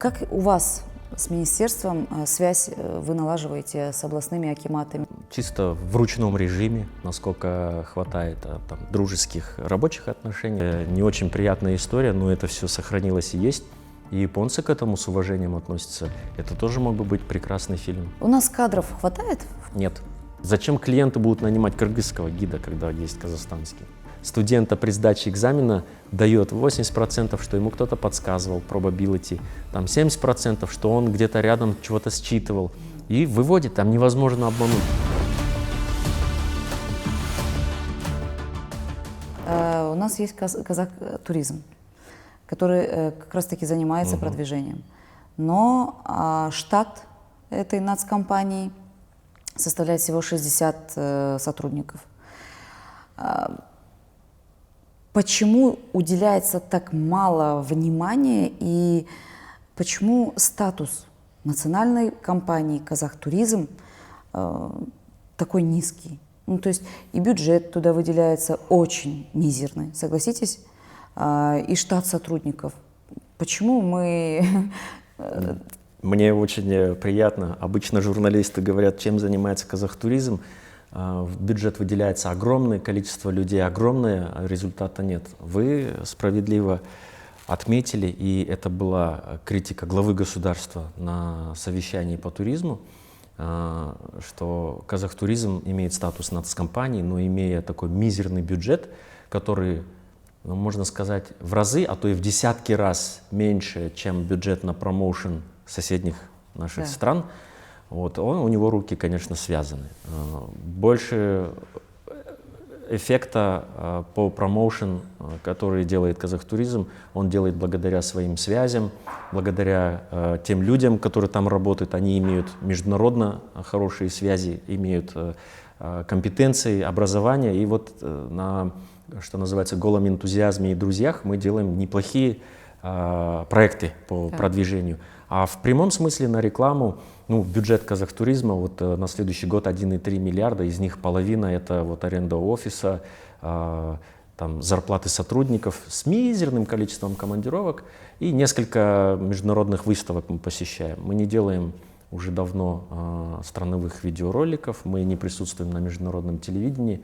Как у вас с министерством связь вы налаживаете с областными акиматами? Чисто в ручном режиме, насколько хватает там, дружеских рабочих отношений. Не очень приятная история, но это все сохранилось и есть. И японцы к этому с уважением относятся. Это тоже мог бы быть прекрасный фильм. У нас кадров хватает? Нет. Зачем клиенты будут нанимать кыргызского гида, когда есть казахстанский? Студента при сдаче экзамена дает 80%, что ему кто-то подсказывал, probability, там 70%, что он где-то рядом чего-то считывал. И выводит, там невозможно обмануть. У нас есть казак-туризм, который как раз-таки занимается продвижением. Но штат этой нацкомпании составляет всего 60 сотрудников. Почему уделяется так мало внимания и почему статус национальной компании «Казахтуризм» такой низкий? Ну, то есть и бюджет туда выделяется очень мизерный, согласитесь, и штат сотрудников. Почему мы... Мне очень приятно. Обычно журналисты говорят, чем занимается «Казахтуризм». Бюджет выделяется огромное, количество людей огромное, а результата нет. Вы справедливо отметили, и это была критика главы государства на совещании по туризму, что «Казахтуризм» имеет статус нацкомпании, но имея такой мизерный бюджет, который, ну, можно сказать, в разы, а то и в десятки раз меньше, чем бюджет на промоушен соседних наших стран, вот, у него руки, конечно, связаны. Больше эффекта по промоушен, который делает «Казахтуризм», он делает благодаря своим связям, благодаря тем людям, которые там работают. Они имеют международно хорошие связи, имеют компетенции, образование. И вот на, что называется, голом энтузиазме и друзьях мы делаем неплохие проекты по продвижению. А в прямом смысле на рекламу, ну, бюджет «Казахтуризма» вот, на следующий год 1,3 миллиарда, из них половина это вот аренда офиса, там, зарплаты сотрудников с мизерным количеством командировок и несколько международных выставок мы посещаем. Мы не делаем уже давно страновых видеороликов, мы не присутствуем на международном телевидении.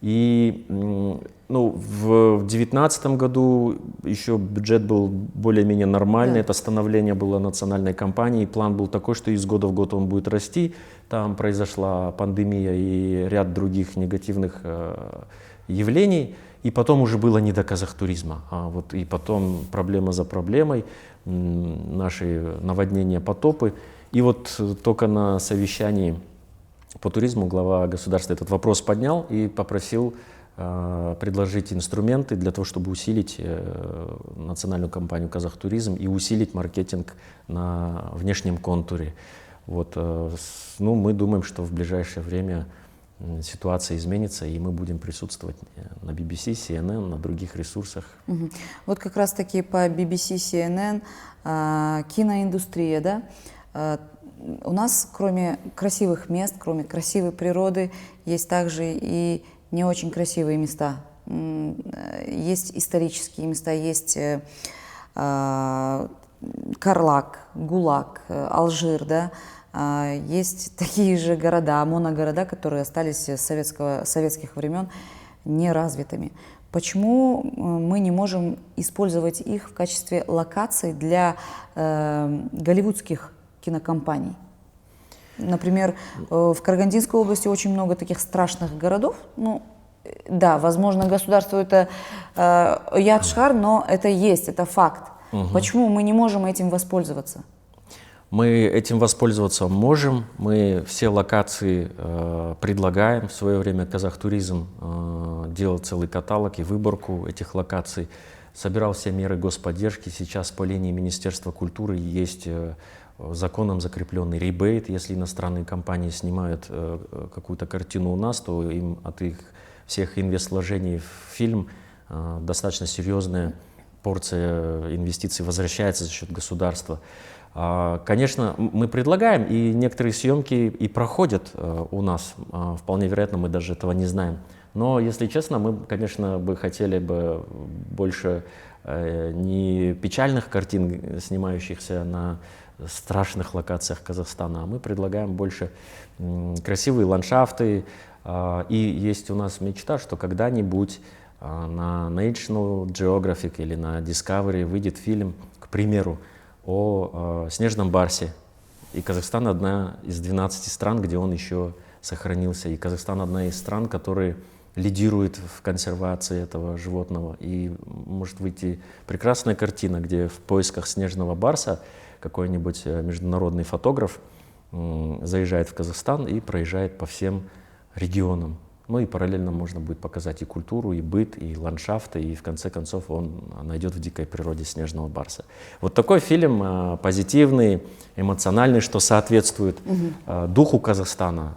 И ну, в 2019 году еще бюджет был более-менее нормальный, это становление было национальной компании, план был такой, что из года в год он будет расти. Там произошла пандемия и ряд других негативных явлений, и потом уже было не до «Казахтуризма». Вот, и потом проблема за проблемой, наши наводнения, потопы. И вот только на совещании по туризму глава государства этот вопрос поднял и попросил предложить инструменты для того, чтобы усилить национальную компанию «Казахтуризм» и усилить маркетинг на внешнем контуре. Вот, ну, мы думаем, что в ближайшее время ситуация изменится, и мы будем присутствовать на BBC, CNN, на других ресурсах. Вот как раз-таки по BBC, CNN, киноиндустрия, да? У нас, кроме красивых мест, кроме красивой природы, есть также и не очень красивые места. Есть исторические места, есть Карлаг, ГУЛАГ, Алжир, да? Есть такие же города, моногорода, которые остались с советских времен неразвитыми. Почему мы не можем использовать их в качестве локаций для голливудских кинокомпаний? Например, в Карагандинской области очень много таких страшных городов. Ну, да, возможно, государству это ядшар, но это есть, это факт. Почему мы не можем этим воспользоваться? Мы этим воспользоваться можем. Мы все локации предлагаем. В свое время «Казахтуризм» делал целый каталог и выборку этих локаций. Собирал все меры господдержки. Сейчас по линии Министерства культуры есть законом закрепленный ребейт. Если иностранные компании снимают какую-то картину у нас, то им от их всех инвествложений в фильм достаточно серьезная порция инвестиций возвращается за счет государства. Конечно, мы предлагаем, и некоторые съемки и проходят у нас. Вполне вероятно, мы даже этого не знаем. Но, если честно, мы, конечно, бы хотели бы больше не печальных картин, снимающихся на страшных локациях Казахстана, а мы предлагаем больше красивые ландшафты. И есть у нас мечта, что когда-нибудь на National Geographic или на Discovery выйдет фильм, к примеру, о снежном барсе. И Казахстан одна из 12 стран, где он еще сохранился. И Казахстан одна из стран, которые лидирует в консервации этого животного. И может выйти прекрасная картина, где в поисках снежного барса какой-нибудь международный фотограф заезжает в Казахстан и проезжает по всем регионам. Ну и параллельно можно будет показать и культуру, и быт, и ландшафты, и в конце концов он найдет в дикой природе снежного барса. Вот такой фильм позитивный, эмоциональный, что соответствует духу Казахстана,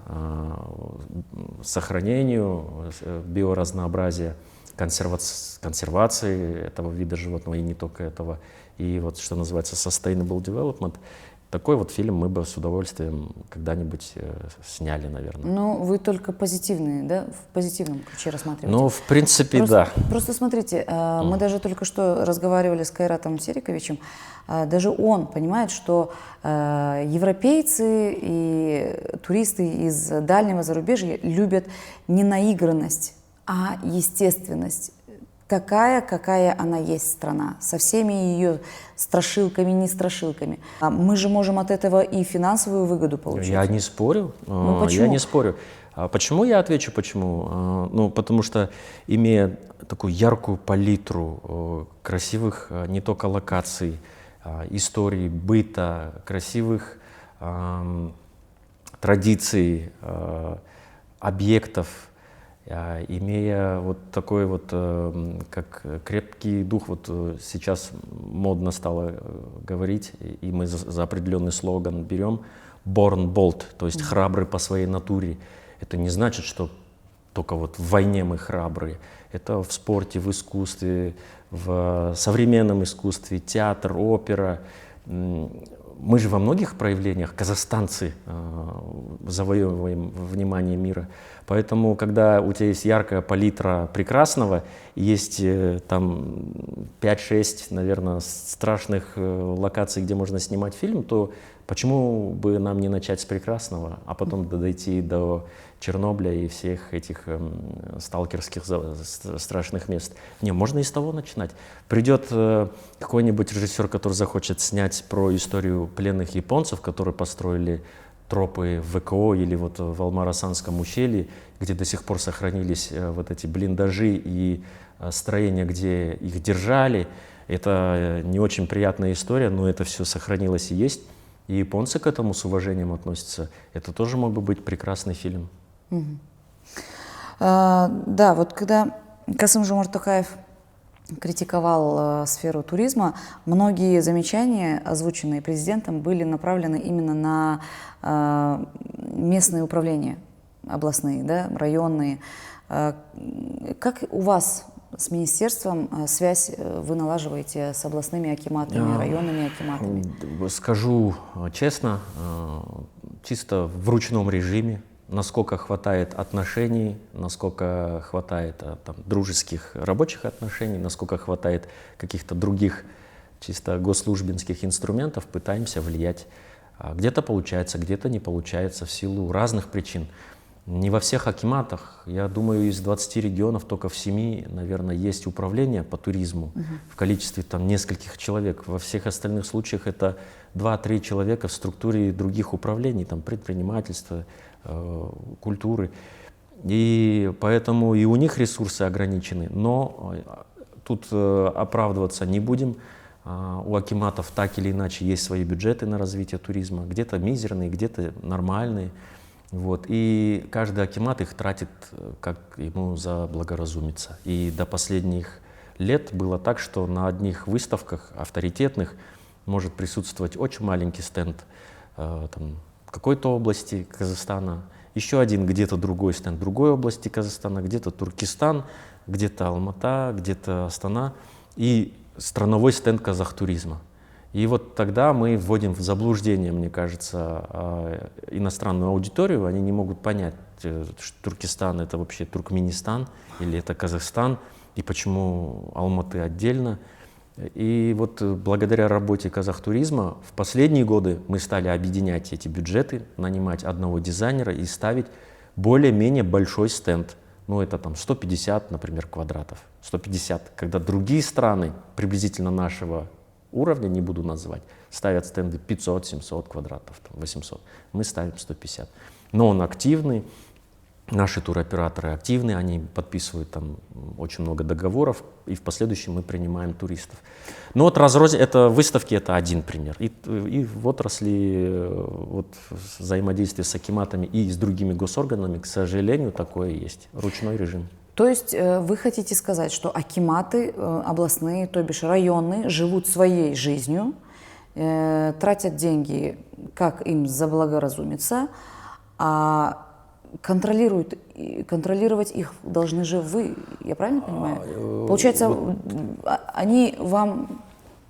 сохранению биоразнообразия, консервации этого вида животного и не только этого. И вот что называется sustainable development. Такой вот фильм мы бы с удовольствием когда-нибудь сняли, наверное. Ну, вы только позитивные, да, в позитивном ключе рассматриваете? Ну, в принципе, да. Просто смотрите, мы даже только что разговаривали с Кайратом Сериковичем, даже он понимает, что европейцы и туристы из дальнего зарубежья любят не наигранность, а естественность. Какая она есть страна, со всеми ее страшилками, не страшилками. Мы же можем от этого и финансовую выгоду получить. Я не спорю. Ну, почему? Я не спорю. Почему я отвечу, почему? Ну, потому что, имея такую яркую палитру красивых не только локаций, историй, быта, красивых традиций, объектов, имея вот такой вот, как крепкий дух, вот сейчас модно стало говорить, и мы за определенный слоган берем «Born bold», то есть храбрый по своей натуре. Это не значит, что только вот в войне мы храбрые. Это в спорте, в искусстве, в современном искусстве, театр, опера. Мы же во многих проявлениях, казахстанцы, завоевываем внимание мира. Поэтому, когда у тебя есть яркая палитра прекрасного, есть там 5-6, наверное, страшных локаций, где можно снимать фильм, то почему бы нам не начать с прекрасного, а потом дойти до Чернобыля и всех этих сталкерских страшных мест? Не, можно и с того начинать. Придет какой-нибудь режиссер, который захочет снять про историю пленных японцев, которые построили тропы в ВКО или вот в Алма-Расанском ущелье, где до сих пор сохранились вот эти блиндажи и строения, где их держали. Это не очень приятная история, но это все сохранилось и есть. И японцы к этому с уважением относятся. Это тоже мог бы быть прекрасный фильм. Да, вот когда Касым-Жомарт Токаев критиковал сферу туризма, многие замечания, озвученные президентом, были направлены именно на местные управления, областные, да, районные. Как у вас с министерством связь вы налаживаете с областными акиматами, районными акиматами? Скажу честно, чисто в ручном режиме, насколько хватает отношений, насколько хватает там, дружеских рабочих отношений, насколько хватает каких-то других чисто госслужбинских инструментов, пытаемся влиять. Где-то получается, где-то не получается в силу разных причин. Не во всех акиматах, я думаю, из 20 регионов только в 7, наверное, есть управление по туризму в количестве там нескольких человек. Во всех остальных случаях это 2-3 человека в структуре других управлений, там предпринимательства, культуры. И поэтому и у них ресурсы ограничены. Но тут оправдываться не будем. У акиматов так или иначе есть свои бюджеты на развитие туризма. Где-то мизерные, где-то нормальные. Вот. И каждый акимат их тратит, как ему заблагоразумится. И до последних лет было так, что на одних выставках авторитетных может присутствовать очень маленький стенд там, какой-то области Казахстана, еще один где-то другой стенд другой области Казахстана, где-то Туркестан, где-то Алмата, где-то Астана и страновой стенд Казахтуризма. И вот тогда мы вводим в заблуждение, мне кажется, иностранную аудиторию. Они не могут понять, что Туркестан — это вообще Туркменистан или это Казахстан, и почему Алматы отдельно. И вот благодаря работе Казахтуризма в последние годы мы стали объединять эти бюджеты, нанимать одного дизайнера и ставить более-менее большой стенд. Ну, это там 150, например, квадратов. 150, когда другие страны приблизительно нашего уровня, не буду называть, ставят стенды 500, 700 квадратов, там, 800. Мы ставим 150. Но он активный. Наши туроператоры активны, они подписывают там очень много договоров, и в последующем мы принимаем туристов. Но вот это выставки — это один пример. И в отрасли вот, взаимодействия с акиматами и с другими госорганами, к сожалению, такое есть. Ручной режим. То есть вы хотите сказать, что акиматы областные, то бишь районные, живут своей жизнью, тратят деньги, как им заблагоразумится, а контролировать их должны же вы, я правильно понимаю? Получается, они вам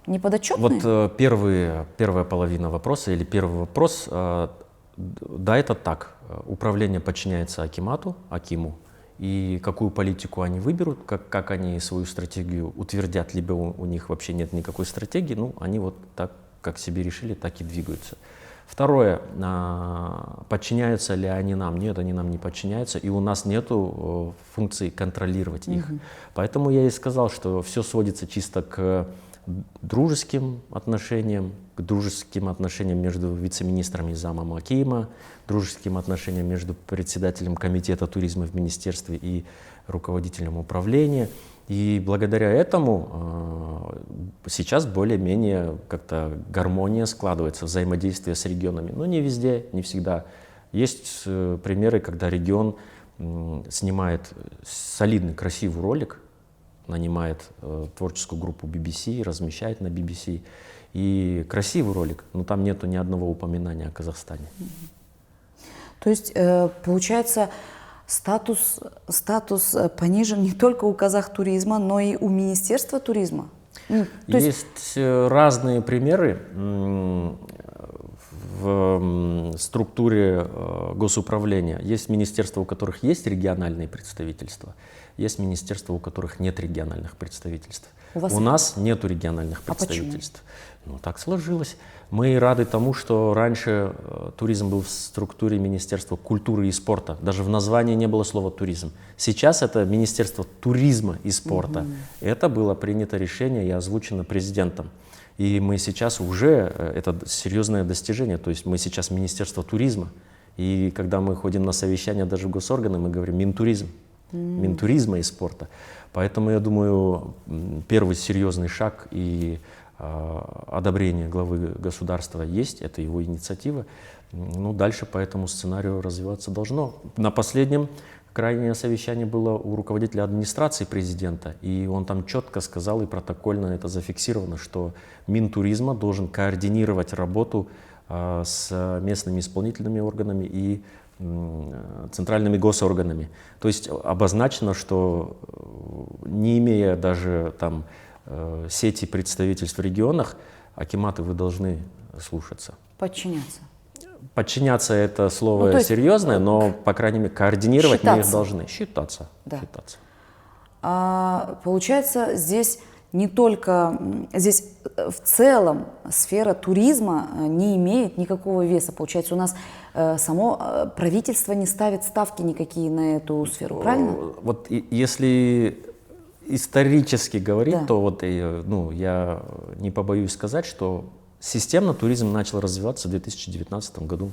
не подотчетны? Вот первая половина вопроса или первый вопрос, да, это так. Управление подчиняется акиму, и какую политику они выберут, как они свою стратегию утвердят, либо у них вообще нет никакой стратегии, ну, они вот так, как себе решили, так и двигаются. Второе, подчиняются ли они нам? Нет, они нам не подчиняются, и у нас нет функции контролировать их. Поэтому я и сказал, что все сводится чисто к дружеским отношениям между вице-министрами и замом акима, дружеским отношениям между председателем комитета туризма в министерстве и руководителем управления. И благодаря этому сейчас более-менее как-то гармония складывается, взаимодействие с регионами. Но не везде, не всегда. Есть примеры, когда регион снимает солидный, красивый ролик, нанимает творческую группу BBC, размещает на BBC. И красивый ролик, но там нету ни одного упоминания о Казахстане. То есть, получается, статус понижен не только у Казахтуризма, но и у Министерства туризма? Есть разные примеры в структуре госуправления. Есть министерства, у которых есть региональные представительства, есть министерства, у которых нет региональных представительств. У нас нет региональных представительств. Ну, так сложилось. Мы рады тому, что раньше туризм был в структуре Министерства культуры и спорта. Даже в названии не было слова «туризм». Сейчас это Министерство туризма и спорта. Это было принято решение и озвучено президентом. И мы сейчас уже, это серьезное достижение, то есть мы сейчас Министерство туризма. И когда мы ходим на совещания даже в госорганы, мы говорим Минтуризм. Минтуризма и спорта. Поэтому, я думаю, первый серьезный шаг и одобрение главы государства есть, это его инициатива. Ну, дальше по этому сценарию развиваться должно. На последнем крайнее совещание было у руководителя администрации президента, и он там четко сказал, и протокольно это зафиксировано, что Минтуризма должен координировать работу с местными исполнительными органами и центральными госорганами. То есть обозначено, что не имея даже там сети представительств в регионах, акиматы вы должны слушаться. Подчиняться. Подчиняться — это слово серьезное, но, по крайней мере, координировать мы их должны. Считаться. Да. Получается, здесь не только, здесь в целом сфера туризма не имеет никакого веса. Получается, у нас само правительство не ставит ставки никакие на эту сферу, правильно? Вот если исторически говорить, то вот, ну, я не побоюсь сказать, что системно туризм начал развиваться в 2019 году.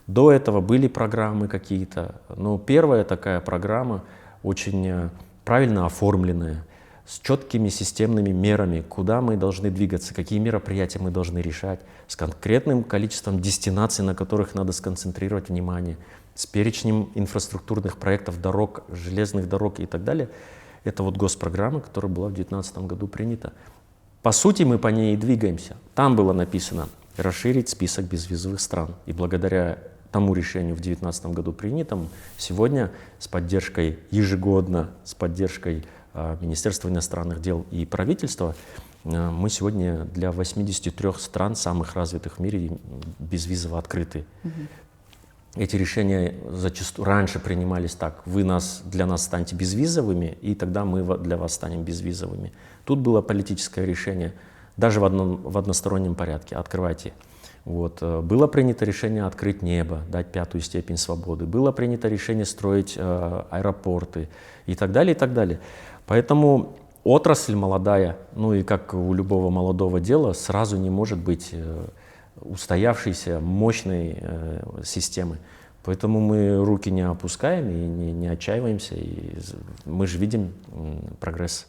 До этого были программы какие-то, но первая такая программа очень правильно оформленная, с четкими системными мерами, куда мы должны двигаться, какие мероприятия мы должны решать, с конкретным количеством дестинаций, на которых надо сконцентрировать внимание, с перечнем инфраструктурных проектов, дорог, железных дорог и так далее. Это вот госпрограмма, которая была в 2019 году принята. По сути, мы по ней и двигаемся. Там было написано расширить список безвизовых стран. И благодаря тому решению в 2019 году принятому, сегодня с поддержкой ежегодно, с поддержкой Министерства иностранных дел и правительства, мы сегодня для 83 стран, самых развитых в мире, безвизово открыты. эти решения зачастую раньше принимались так: вы для нас станьте безвизовыми, и тогда мы для вас станем безвизовыми. Тут было политическое решение, даже в одностороннем порядке: открывайте. Вот. Было принято решение открыть небо, дать 5-ю степень свободы. Было принято решение строить аэропорты и так далее, и так далее. Поэтому отрасль молодая, ну и как у любого молодого дела, сразу не может быть устоявшейся, мощной системы. Поэтому мы руки не опускаем и не отчаиваемся, и мы же видим прогресс.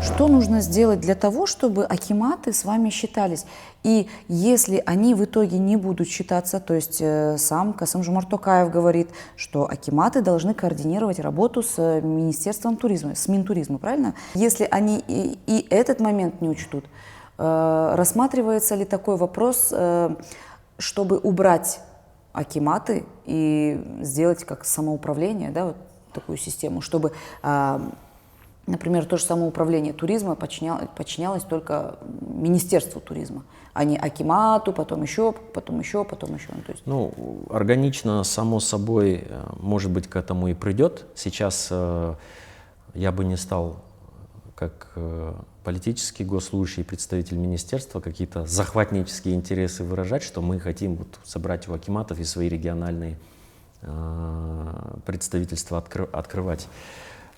Что нужно сделать для того, чтобы акиматы с вами считались? И если они в итоге не будут считаться, то есть сам Касым-Жомарт Токаев говорит, что акиматы должны координировать работу с Министерством туризма, с Минтуризма, правильно? Если они и этот момент не учтут, рассматривается ли такой вопрос, чтобы убрать акиматы и сделать как самоуправление, да, вот такую систему, чтобы... Например, то же самоуправление туризма подчинялось только Министерству туризма, а не акимату, потом еще. Ну, то есть... Органично, само собой, может быть, к этому и придет. Сейчас я бы не стал, как политический госслужащий, представитель министерства, какие-то захватнические интересы выражать, что мы хотим собрать у акиматов и свои региональные представительства открывать.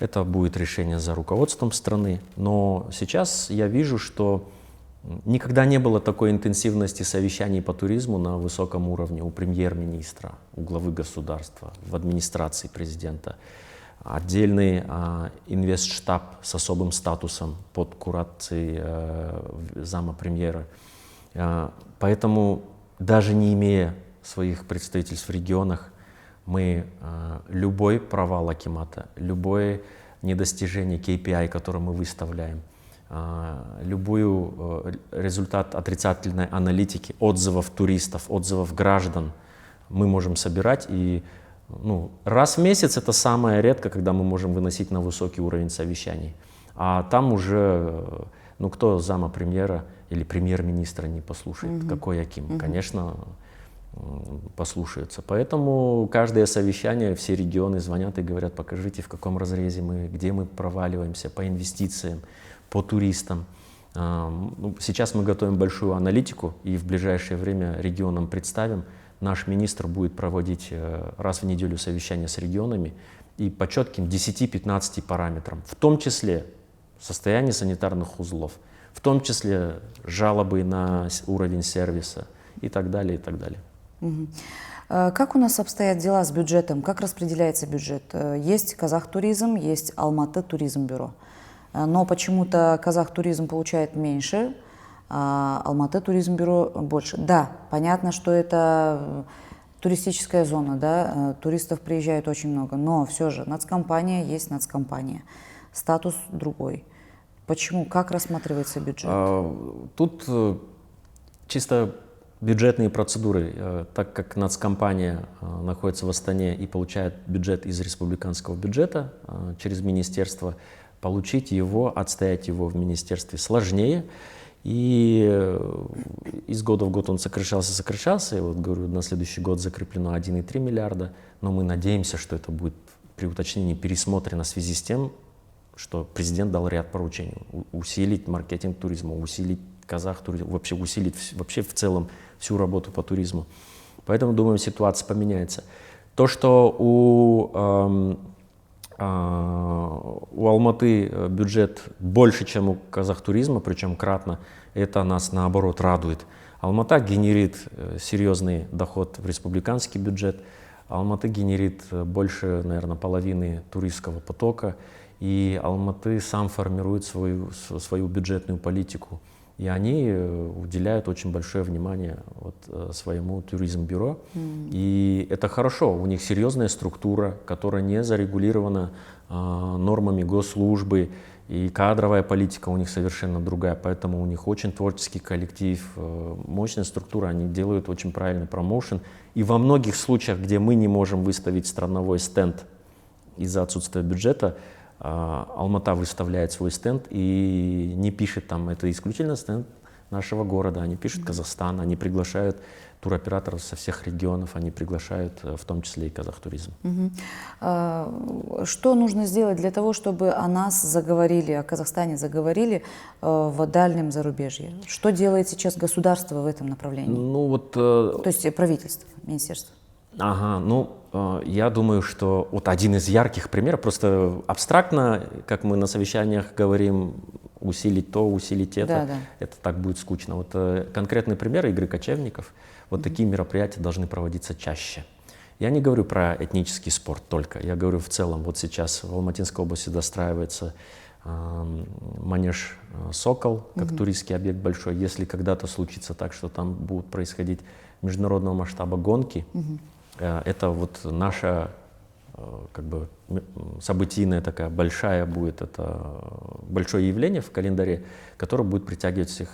Это будет решение за руководством страны. Но сейчас я вижу, что никогда не было такой интенсивности совещаний по туризму на высоком уровне у премьер-министра, у главы государства, в администрации президента. Отдельный инвестштаб с особым статусом под курацией зама премьера. Поэтому, даже не имея своих представительств в регионах, мы любой провал акимата, любое недостижение KPI, который мы выставляем, любой результат отрицательной аналитики, отзывов туристов, отзывов граждан мы можем собирать. И раз в месяц это самое редко, когда мы можем выносить на высокий уровень совещаний. А там уже, кто зама премьера или премьер-министра не послушает, какой аким? Конечно, послушаются. Поэтому каждое совещание, все регионы звонят и говорят: покажите, в каком разрезе мы, где мы проваливаемся по инвестициям, по туристам. Сейчас мы готовим большую аналитику и в ближайшее время регионам представим. Наш министр будет проводить раз в неделю совещания с регионами и по четким 10-15 параметрам, в том числе состояние санитарных узлов, в том числе жалобы на уровень сервиса и так далее, и так далее. Как у нас обстоят дела с бюджетом? Как распределяется бюджет? Есть Казахтуризм, есть Алматы туризм бюро. Но почему-то Казахтуризм получает меньше, а Алматы туризм бюро больше. Да, понятно, что это туристическая зона, да, туристов приезжает очень много, но все же нацкомпания есть нацкомпания, статус другой. Почему? Как рассматривается бюджет? Тут чисто бюджетные процедуры. Так как нацкомпания находится в Астане и получает бюджет из республиканского бюджета через министерство, получить его, отстоять его в министерстве сложнее. И из года в год он сокращался. И вот, говорю, на следующий год закреплено 1,3 миллиарда. Но мы надеемся, что это будет при уточнении пересмотрено в связи с тем, что президент дал ряд поручений. Усилить маркетинг туризма, усилить казахтуризм, вообще усилить в целом всю работу по туризму. Поэтому, думаю, ситуация поменяется. То, что у Алматы бюджет больше, чем у казахтуризма, причем кратно, это нас наоборот радует. Алмата генерит серьезный доход в республиканский бюджет. Алматы генерит больше, наверное, половины туристского потока. И Алматы сам формирует свою бюджетную политику. И они уделяют очень большое внимание своему туризм-бюро. И это хорошо, у них серьезная структура, которая не зарегулирована нормами госслужбы, и кадровая политика у них совершенно другая, поэтому у них очень творческий коллектив, мощная структура, они делают очень правильный промоушен. И во многих случаях, где мы не можем выставить страновой стенд из-за отсутствия бюджета, Алмата выставляет свой стенд и не пишет там, это исключительно стенд нашего города, они пишут Казахстан, они приглашают туроператоров со всех регионов, они приглашают в том числе и Казахтуризм. Что нужно сделать для того, чтобы о нас заговорили, о Казахстане заговорили в дальнем зарубежье? Что делает сейчас государство в этом направлении? Ну вот... То есть правительство, министерство. Ага, ну, я думаю, что вот один из ярких примеров, просто абстрактно, как мы на совещаниях говорим, усилить то, усилить это, это так будет скучно. Вот конкретный пример игры кочевников, вот такие мероприятия должны проводиться чаще. Я не говорю про этнический спорт только, я говорю в целом. Вот сейчас в Алматинской области достраивается манеж «Сокол», как туристский объект большой. Если когда-то случится так, что там будут происходить международного масштаба гонки, это вот наша как бы событийная такая большая будет, это большое явление в календаре, которое будет притягивать всех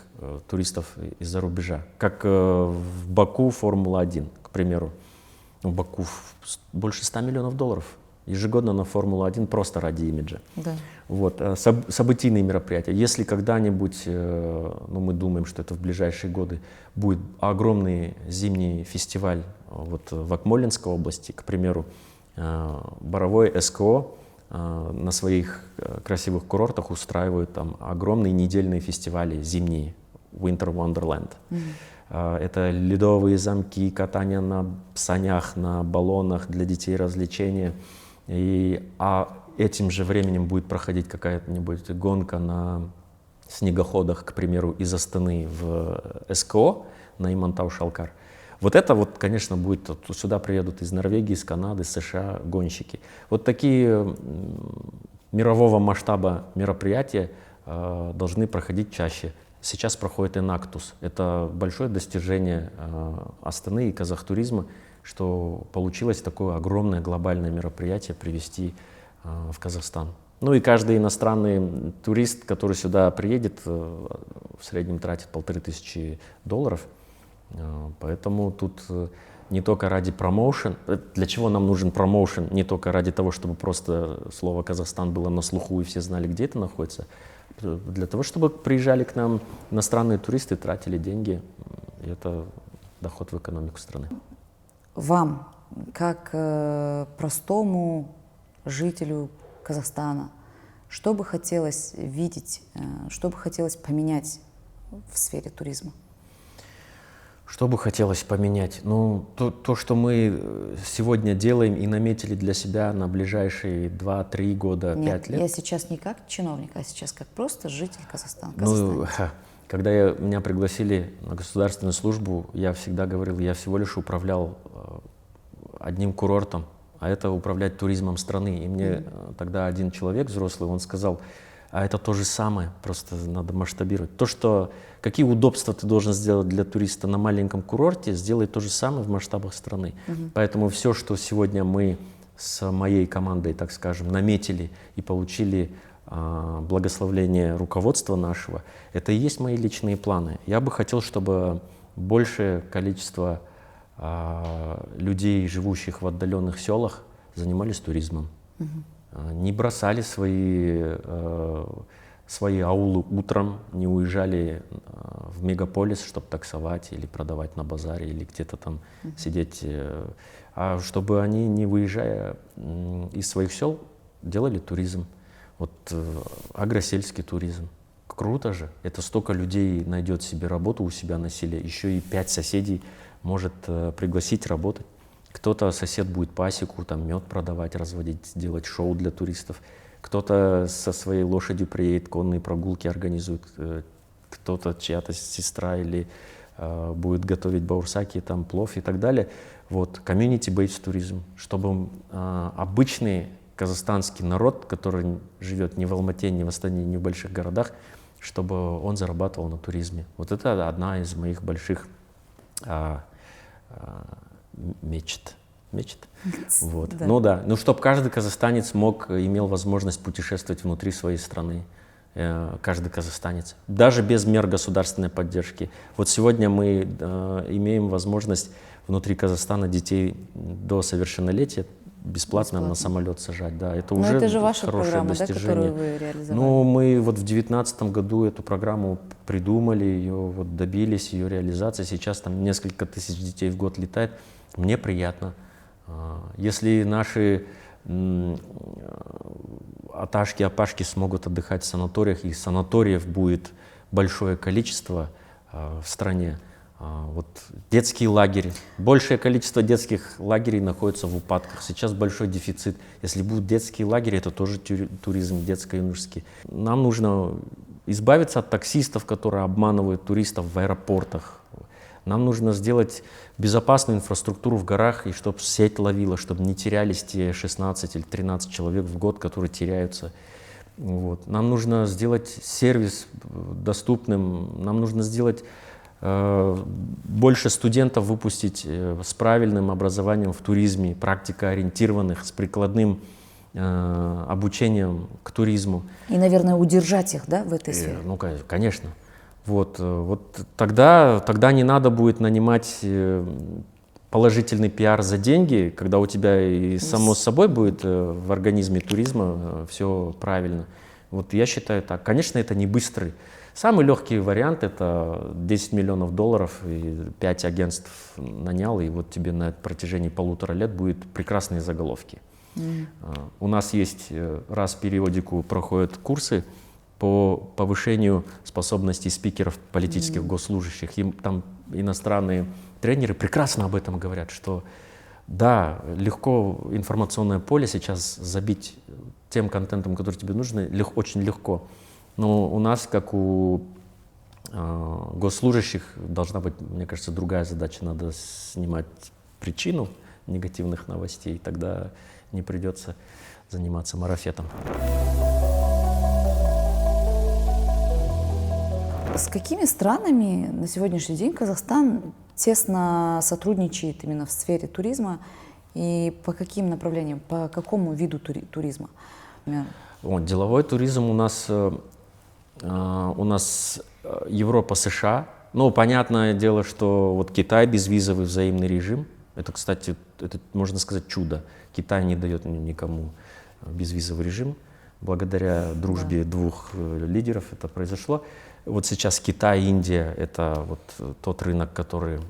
туристов из-за рубежа. Как в Баку Формула-1, к примеру. В Баку больше 100 миллионов долларов ежегодно на Формулу-1 просто ради имиджа. Да. Вот, событийные мероприятия. Если когда-нибудь, ну, мы думаем, что это в ближайшие годы, будет огромный зимний фестиваль вот в Акмолинской области, к примеру, Боровое СКО на своих красивых курортах устраивают там огромные недельные фестивали зимние, Winter Wonderland. Это ледовые замки, катание на санях, на баллонах для детей, развлечения. А этим же временем будет проходить какая-нибудь гонка на снегоходах, к примеру, из Астаны в СКО на Имантау-Шалкар. Вот это вот, конечно, будет, сюда приедут из Норвегии, из Канады, США гонщики. Вот такие мирового масштаба мероприятия должны проходить чаще. Сейчас проходит Энактус. Это большое достижение Астаны и Казахтуризма, что получилось такое огромное глобальное мероприятие привести в Казахстан. Ну и каждый иностранный турист, который сюда приедет, в среднем тратит $1500. Поэтому тут не только ради промоушен. Для чего нам нужен промоушен? Не только ради того, чтобы просто слово «Казахстан» было на слуху и все знали, где это находится. Для того, чтобы приезжали к нам иностранные туристы, тратили деньги. И это доход в экономику страны. Вам, как простому жителю Казахстана, что бы хотелось видеть, что бы хотелось поменять в сфере туризма? Что бы хотелось поменять? Ну, то, что мы сегодня делаем и наметили для себя на ближайшие 2-3 года, 5 лет. Я сейчас не как чиновник, а сейчас как просто житель Казахстана. Ну, когда меня пригласили на государственную службу, я всегда говорил, я всего лишь управлял одним курортом, а это управлять туризмом страны. И мне тогда один человек взрослый, он сказал, а это то же самое, просто надо масштабировать. Какие удобства ты должен сделать для туриста на маленьком курорте, сделай то же самое в масштабах страны. Поэтому все, что сегодня мы с моей командой, так скажем, наметили и получили благословление руководства нашего, это и есть мои личные планы. Я бы хотел, чтобы большее количество людей, живущих в отдаленных селах, занимались туризмом. Не бросали свои аулы утром, не уезжали в мегаполис, чтобы таксовать или продавать на базаре, или где-то там сидеть. А чтобы они, не выезжая из своих сел, делали туризм. Вот агросельский туризм. Круто же. Это столько людей найдет себе работу у себя на селе. Еще и 5 соседей может пригласить работать. Кто-то сосед будет пасеку, там мед продавать, разводить, делать шоу для туристов. Кто-то со своей лошадью приедет, конные прогулки организует. Кто-то, чья-то сестра или будет готовить баурсаки, там плов и так далее. Вот, community-based туризм, чтобы обычный казахстанский народ, который живет не в Алмате, не в Астане, не в больших городах, чтобы он зарабатывал на туризме. Вот это одна из моих больших мечт. Вот. Да. Ну да, чтобы каждый казахстанец имел возможность путешествовать внутри своей страны. Каждый казахстанец. Даже без мер государственной поддержки. Вот сегодня мы имеем возможность внутри Казахстана детей до совершеннолетия бесплатно на самолет сажать. Да, это Но уже это же ваша хорошее программа, да, достижение. которую вы реализовали? Ну, мы вот в 2019 году эту программу придумали, ее вот добились, ее реализации. Сейчас там несколько тысяч детей в год летает. Мне приятно. Если наши аташки, апашки смогут отдыхать в санаториях, и санаториев будет большое количество в стране. Вот детские лагеря. Большее количество детских лагерей находится в упадках. Сейчас большой дефицит. Если будут детские лагеря, это тоже туризм детско-юношеский. Нам нужно избавиться от таксистов, которые обманывают туристов в аэропортах. Нам нужно сделать безопасную инфраструктуру в горах, и чтобы сеть ловила, чтобы не терялись те 16 или 13 человек в год, которые теряются. Вот. Нам нужно сделать сервис доступным, нам нужно сделать больше студентов выпустить с правильным образованием в туризме, практикоориентированных, с прикладным обучением к туризму. И, наверное, удержать их, да, в этой сфере? Ну, конечно. Вот тогда не надо будет нанимать положительный пиар за деньги, когда у тебя и само собой будет в организме туризма все правильно. Вот я считаю так. Конечно, это не быстрый. Самый легкий вариант — это 10 миллионов долларов, и 5 агентств нанял, и вот тебе на протяжении 1,5 лет будет прекрасные заголовки. У нас есть раз в периодику проходят курсы по повышению способностей спикеров, политических госслужащих. Им там иностранные тренеры прекрасно об этом говорят, что да, легко информационное поле сейчас забить тем контентом, который тебе нужен, очень легко. Но у нас, как у госслужащих, должна быть, мне кажется, другая задача. Надо снимать причину негативных новостей, тогда не придется заниматься марафетом. С какими странами на сегодняшний день Казахстан тесно сотрудничает именно в сфере туризма, и по каким направлениям, по какому виду туризма? Деловой туризм у нас Европа, США. Ну, понятное дело, что вот Китай — безвизовый взаимный режим. Это, кстати, можно сказать, чудо. Китай не дает никому безвизовый режим. Благодаря дружбе двух лидеров это произошло. Вот сейчас Китай, Индия — это вот тот рынок, который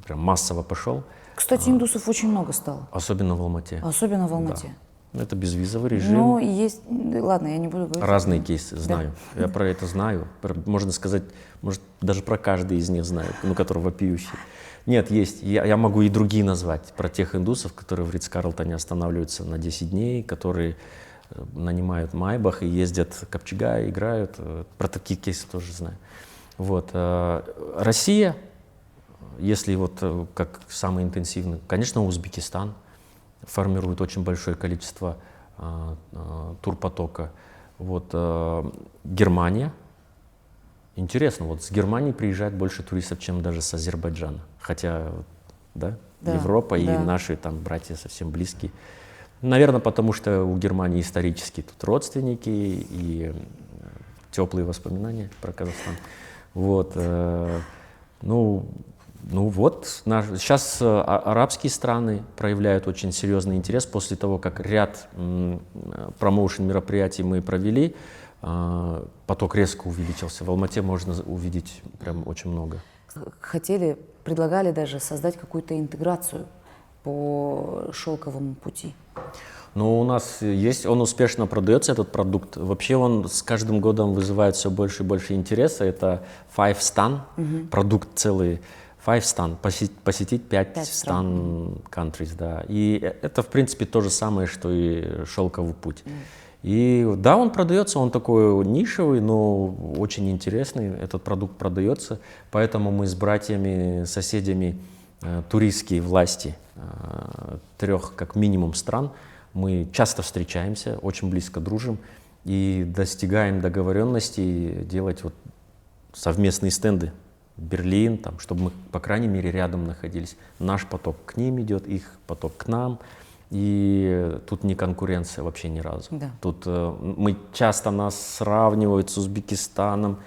прям массово пошел. Кстати, индусов очень много стало. Особенно в Алмате. Особенно в Алмате. Да. Это безвизовый режим. Но есть, ладно, я не буду говорить. Разные кейсы знаю. Да. Я про это знаю. Можно сказать, может, даже про каждый из них знаю, который вопиющий. Нет, есть. Я могу и другие назвать. Про тех индусов, которые в Ритц-Карлтоне останавливаются на 10 дней, которые нанимают майбах и ездят в Капчагай, играют. Про такие кейсы тоже знаю. Вот. Россия, если вот как самый интенсивный, конечно, Узбекистан формирует очень большое количество турпотока. Вот. Германия. Интересно, вот с Германии приезжает больше туристов, чем даже с Азербайджана. Хотя, да, Европа и наши там братья совсем близкие. Наверное, потому что у Германии исторически тут родственники и теплые воспоминания про Казахстан. Вот. Сейчас арабские страны проявляют очень серьезный интерес. После того, как ряд промоушен мероприятий мы провели, поток резко увеличился. В Алмате можно увидеть прям очень много. Предлагали даже создать какую-то интеграцию по шелковому пути. Но у нас есть, он успешно продается, этот продукт. Вообще он с каждым годом вызывает все больше и больше интереса. Это Five Stan, продукт целый. Five Stan, посетить 5 стран, countries, да. И это, в принципе, то же самое, что и шелковый путь. И да, он продается, он такой нишевый, но очень интересный. Этот продукт продается, поэтому мы с братьями, соседями, туристские власти 3 как минимум стран, мы часто встречаемся, очень близко дружим и достигаем договоренности делать вот совместные стенды. Берлин, там, чтобы мы, по крайней мере, рядом находились. Наш поток к ним идет, их поток к нам. И тут не конкуренция вообще ни разу. Да. Тут часто нас сравнивают с Узбекистаном.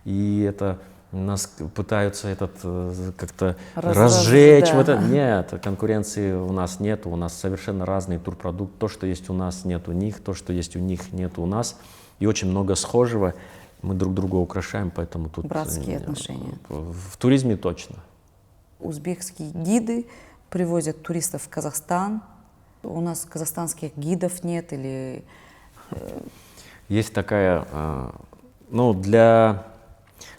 И это нас пытаются как-то Разжечь, разжечь. да. Нет, конкуренции у нас нет, у нас совершенно разный турпродукт. То, что есть у нас, нет у них, то, что есть у них, нет у нас. И очень много схожего. Мы друг друга украшаем, поэтому тут… Братские отношения. В туризме точно. Узбекские гиды привозят туристов в Казахстан. У нас казахстанских гидов нет или… Есть такая, ну, для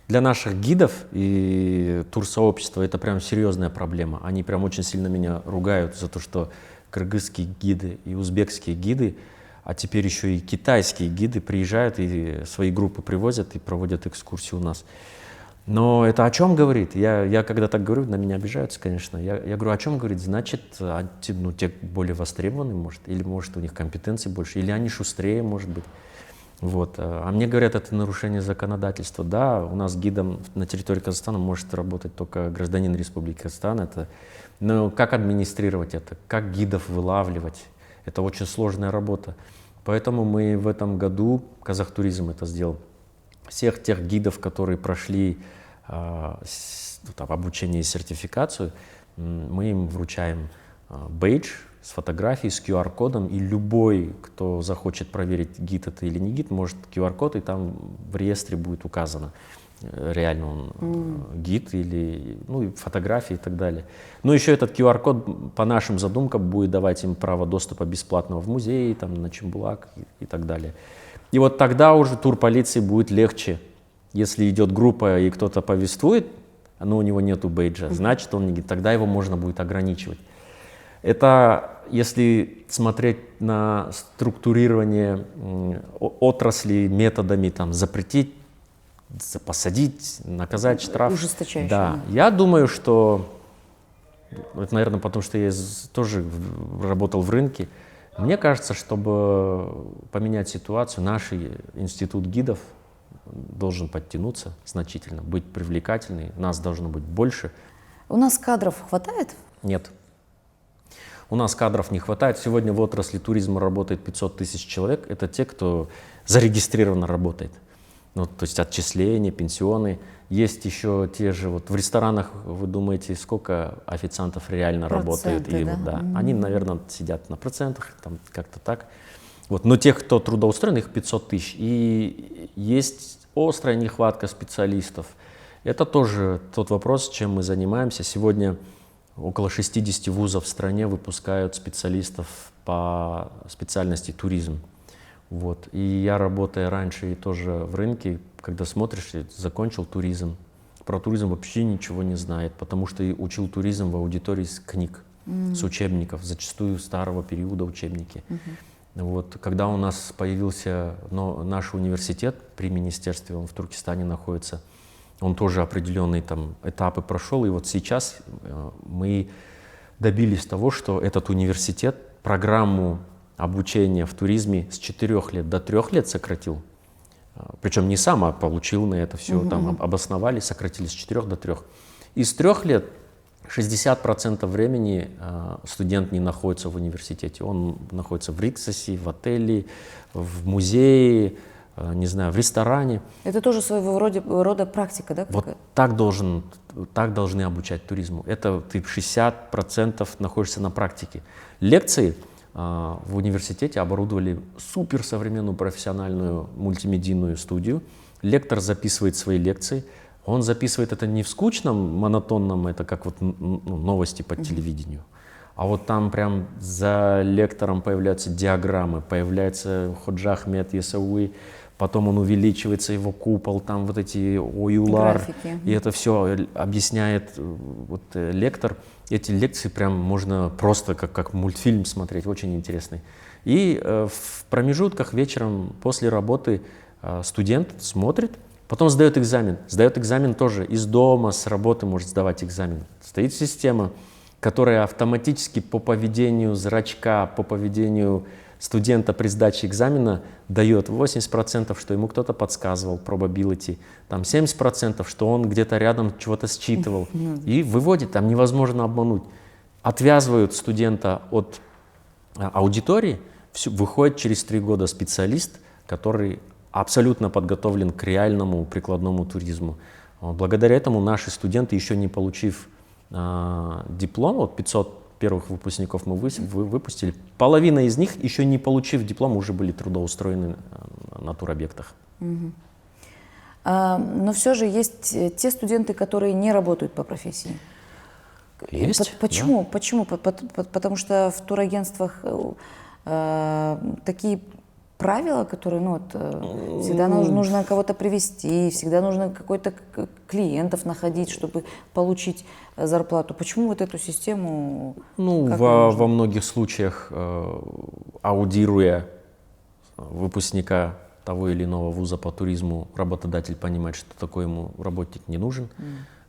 наших гидов и турсообщества это прям серьезная проблема. Они прям очень сильно меня ругают за то, что кыргызские гиды и узбекские гиды, а теперь еще и китайские гиды приезжают и свои группы привозят и проводят экскурсии у нас. Но это о чем говорит? Я когда так говорю, на меня обижаются, конечно. Я говорю, о чем говорит? Значит, ну, те более востребованные, может, или может у них компетенции больше, или они шустрее, может быть. Вот. А мне говорят, это нарушение законодательства. Да, у нас гидом на территории Казахстана может работать только гражданин Республики Казахстан. Но как администрировать это? Как гидов вылавливать? Это очень сложная работа. Поэтому мы в этом году, Казахтуризм это сделал, всех тех гидов, которые прошли обучение и сертификацию, мы им вручаем бейдж с фотографией, с QR-кодом, и любой, кто захочет проверить, гид это или не гид, может QR-код, и там в реестре будет указано, реально он гид или, ну, и фотографии и так далее. Но еще этот QR-код по нашим задумкам будет давать им право доступа бесплатного в музей, там, на Чембулак и так далее. И вот тогда уже турполиции будет легче. Если идет группа и кто-то повествует, но у него нету бейджа, значит он не гид, тогда его можно будет ограничивать. Это если смотреть на структурирование отрасли методами там, запретить, посадить, наказать, штраф. Ужесточающий. Да, я думаю, что, это, наверное, потому что я тоже работал в рынке, мне кажется, чтобы поменять ситуацию, наш институт гидов должен подтянуться значительно, быть привлекательный, нас должно быть больше. У нас кадров хватает? Нет. У нас кадров не хватает. Сегодня в отрасли туризма работает 500 тысяч человек. Это те, кто зарегистрированно работает. Ну, то есть отчисления, пенсионы. Есть еще те же, вот в ресторанах, вы думаете, сколько официантов реально работают? Да? Вот, да. Они, наверное, сидят на процентах, там как-то так. Вот. Но тех, кто трудоустроен, их 500 тысяч. И есть острая нехватка специалистов. Это тоже тот вопрос, чем мы занимаемся. Сегодня около 60 вузов в стране выпускают специалистов по специальности туризм. Вот. И я, работая раньше и тоже в рынке, когда смотришь, закончил туризм, про туризм вообще ничего не знает, потому что и учил туризм в аудитории с книг, с учебников, зачастую старого периода учебники. Вот. Когда у нас появился наш университет при министерстве, он в Туркестане находится, он тоже определенные там этапы прошел, и вот сейчас мы добились того, что этот университет программу обучения в туризме с 4 лет до 3 лет сократил. Причем не сам, а получил на это все, там обосновали, сократили с 4 до 3. Из 3 лет 60% времени студент не находится в университете. Он находится в Риксосе, в отеле, в музее, не знаю, в ресторане. Это тоже своего рода практика, да? Вот так должны обучать туризму. Это ты 60% находишься на практике. Лекции в университете оборудовали суперсовременную профессиональную мультимедийную студию. Лектор записывает свои лекции. Он записывает это не в скучном, монотонном, это как вот новости по телевидению. А вот там прям за лектором появляются диаграммы, появляется Ходжа Ахмед Ясауи, потом он увеличивается, его купол, там вот эти оюлар, графики. И это все объясняет вот, лектор. Эти лекции прям можно просто как мультфильм смотреть, очень интересный. И в промежутках вечером после работы студент смотрит, потом сдает экзамен. Сдает экзамен тоже из дома, с работы может сдавать экзамен. Стоит система, которая автоматически по поведению зрачка, по поведению студента при сдаче экзамена дает 80%, что ему кто-то подсказывал, probability, там 70%, что он где-то рядом чего-то считывал, и выводит, там невозможно обмануть. Отвязывают студента от аудитории, выходит через 3 года специалист, который абсолютно подготовлен к реальному прикладному туризму. Благодаря этому наши студенты, еще не получив диплом, вот 500 первых выпускников мы выпустили, половина из них, еще не получив диплом, уже были трудоустроены на туробъектах. Но все же есть те студенты, которые не работают по профессии. Есть, Почему? да. Почему? Потому что в турагентствах такие правила, которые, ну, вот, всегда нужно кого-то привести, всегда нужно какой-то клиентов находить, чтобы получить зарплату. Почему вот эту систему? Ну, во многих случаях, аудируя выпускника того или иного вуза по туризму, работодатель понимает, что такой ему работник не нужен.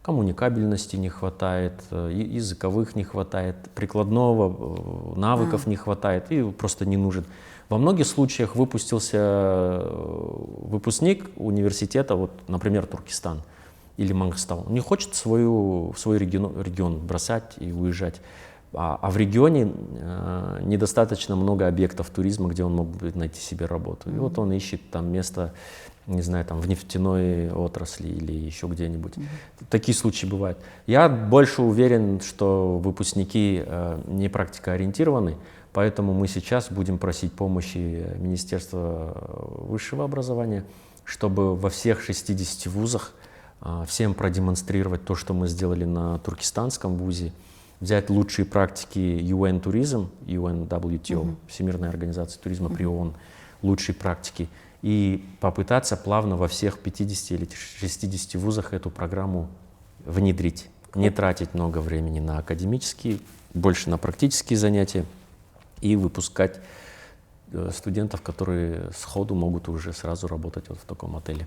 Коммуникабельности не хватает, языковых не хватает, прикладного навыков не хватает и просто не нужен. Во многих случаях выпустился выпускник университета, вот, например, Туркестан или Мангыстау. Он не хочет свой регион бросать и уезжать. А в регионе недостаточно много объектов туризма, где он мог бы найти себе работу. И вот он ищет там место, не знаю, там в нефтяной отрасли или еще где-нибудь. Такие случаи бывают. Я больше уверен, что выпускники не практикоориентированы, поэтому мы сейчас будем просить помощи Министерства высшего образования, чтобы во всех 60 вузах всем продемонстрировать то, что мы сделали на туркестанском вузе, взять лучшие практики UN Tourism, UNWTO, Всемирная организация туризма при ООН, лучшие практики, и попытаться плавно во всех 50 или 60 вузах эту программу внедрить. Не тратить много времени на академические, больше на практические занятия и выпускать студентов, которые сходу могут уже сразу работать вот в таком отеле.